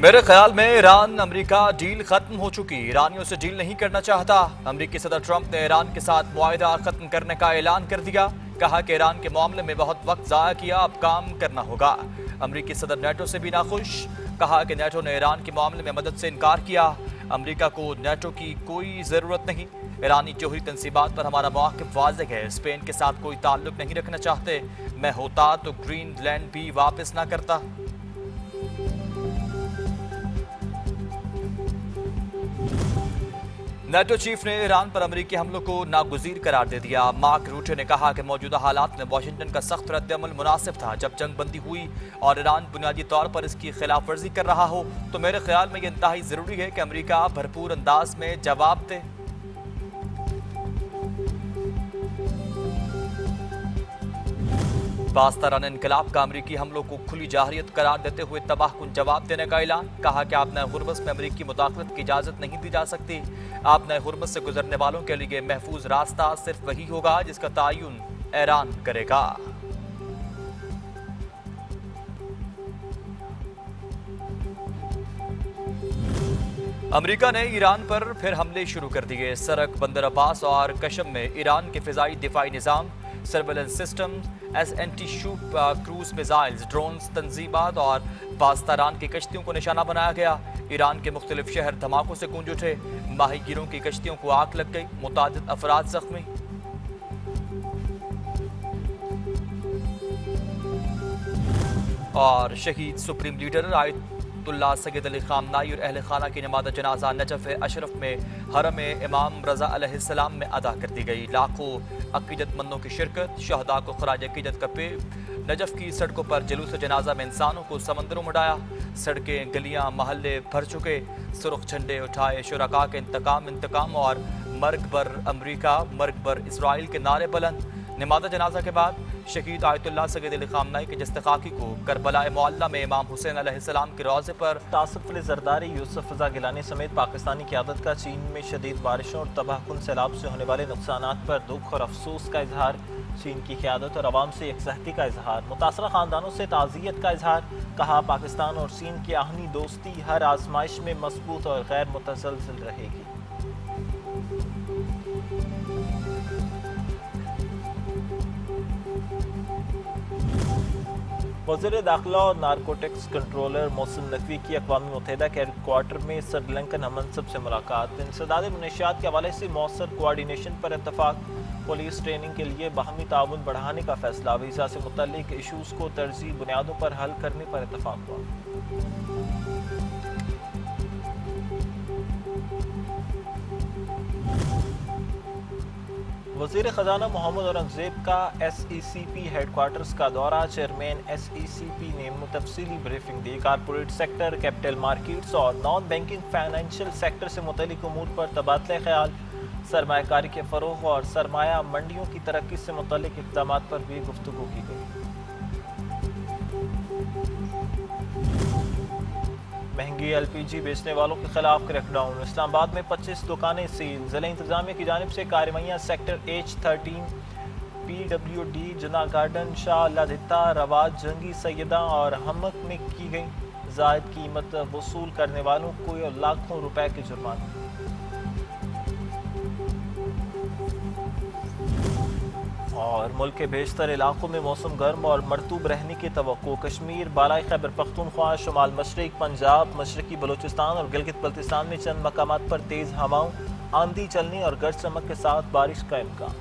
मेरे ख्याल में ईरान अमेरिका डील खत्म हो चुकी। ईरानियों से डील नहीं करना चाहता। अमेरिकी सदर ट्रंप ने ईरान के साथ मुआहिदा खत्म करने का ऐलान कर दिया। कहा कि ईरान के मामले में बहुत वक्त जाया किया, अब काम करना होगा। अमेरिकी सदर नेटो से भी नाखुश। कहा कि नेटो ने ईरान के मामले में मदद से इनकार किया। अमेरिका को नेटो की कोई जरूरत नहीं। ईरानी जौहरी तंसीबात पर हमारा मौक़िफ़ वाज़ेह है। स्पेन के साथ कोई ताल्लुक नहीं रखना चाहते। मैं होता तो ग्रीनलैंड भी वापस ना करता। नेटो चीफ ने ईरान पर अमेरिकी हमलों को नागुज़ीर करार दे दिया। मार्क रूटे ने कहा कि मौजूदा हालात में वाशिंगटन का सख्त रद्द-ए-अमल मुनासिब था। जब जंग बंदी हुई और ईरान बुनियादी तौर पर इसकी खिलाफ वर्जी कर रहा हो तो मेरे ख्याल में यह इंतहाई ज़रूरी है कि अमेरिका भरपूर अंदाज में जवाब दे। बास्तारान इनकलाब का अमेरिकी हमलों को खुली जाहरियत करार देते हुए तबाहकुन जवाब देने का ऐलान। कहा कि आप नए गुरबत में अमेरिकी मुदाखलत की इजाज़त नहीं दी जा सकती। आप नए गुरबत से गुजरने वालों के लिए महफूज रास्ता सिर्फ वही होगा जिसका तयन ईरान करेगा। अमेरिका ने ईरान पर फिर हमले शुरू कर दिए। सरक, बंदर अब्बास और कशम में ईरान के फिजाई दिफाई निज़ाम, surveillance system, S N T shoot cruise missiles, drones, तंजीबात और बास्तारान की कश्तियों को निशाना बनाया गया। ईरान के मुख्तलिफ शहर धमाकों से गूंज उठे। माहीगीरों की कश्तियों को आग लग गई। मुतादिद अफराद जख्मी। और शहीद supreme leader Ayatollah Syed Ali खामनाई और अहले खाना की नमाज़ जनाजा नजफ अशरफ में हरम इमाम रजा अलैहिस्सलाम में अदा कर दी गई। लाखों अकीदतमंदों की शिरकत। शहदा को खराज अकीदत का पेश। नजफ की सड़कों पर जुलूस जनाजा में इंसानों को समंदरों में उड़ाया। सड़कें, गलियां, महल्ले भर चुके। सुर्ख झंडे उठाए। शुरका के इंतकाम और मर्ग बर अमरीका, मर्ग बर इसराइल के नारे बुलंद। नमाज़ जनाजा के बाद शहीद आयतुल्लाह सैयद अली खामनाई के जस्तखाकी को करबला मुअल्ला में इमाम हुसैन अलैहिस्सलाम के रोज़े पर आसिफ अली जरदारी, यूसुफ रजा गिलानी समेत पाकिस्तानी क़यादत का चीन में शदीद बारिशों और तबाहकुन सैलाब से होने वाले नुकसानात पर दुख और अफसोस का इजहार। चीन की क़यादत और अवाम से यकजहती का इजहार। मुतासरा ख़ानदानों से ताज़ियत का इजहार। कहा पाकिस्तान और चीन की आहनी दोस्ती हर आजमाइश में मजबूत और गैर मुतसलसल रहेगी। वज़ीर दाखिला और नारकोटिक्स कंट्रोलर मोहसिन नकवी की अक़वाम मुत्तहिदा के हेडक्वार्टर में श्रीलंकन हममनसब से मुलाकात। इंसदाद मनशियात के हवाले से मौसर कोआर्डिनेशन पर इत्तफाक। पुलिस ट्रेनिंग के लिए बाहमी ताउन बढ़ाने का फैसला। वीज़ा से मुतल्लिक इशूज़ को तरजीही बुनियादों पर हल करने पर इत्तफाक हुआ। वज़ीर ख़जाना मोहम्मद औरंगज़ेब का SECP हेडक्वार्टर्स का दौरा। चेयरमैन SECP ने मुतफ़सीली ब्रीफिंग दी। कारपोरेट सेक्टर, कैपिटल मार्केट्स और नॉन बैंकिंग फाइनेंशियल सेक्टर से मुतल्लिक उमूर पर तबादला ख्याल। सरमायाकारी के फ़रोग़ और सरमाया मंडियों की तरक्की से मुतल्लिक इक़दामात पर भी गुफ्तगू की गई। महंगी LPG बेचने वालों के खिलाफ क्रैकडाउन। इस्लामाबाद में 25 दुकानें सील। ज़िला इंतजामिया की जानिब से कार्रवाइयाँ सेक्टर H13, PWD, जना गार्डन, शाह लादिता, रवाज, जंगी सैयदा और हमक में की गई। जायद कीमत वसूल करने वालों को लाखों रुपए के जुर्माने। और मुल्क के बेशतर इलाकों में मौसम गर्म और मरतूब रहने की तवक्को। कश्मीर, बालाई खैबर पख्तूनख्वा, शुमाल मशरिक, पंजाब, मशरकी बलूचिस्तान और गिलगित बल्तिस्तान में चंद मकामात पर तेज़ हवाओं, आंधी चलने और गरज चमक के साथ बारिश का इम्कान।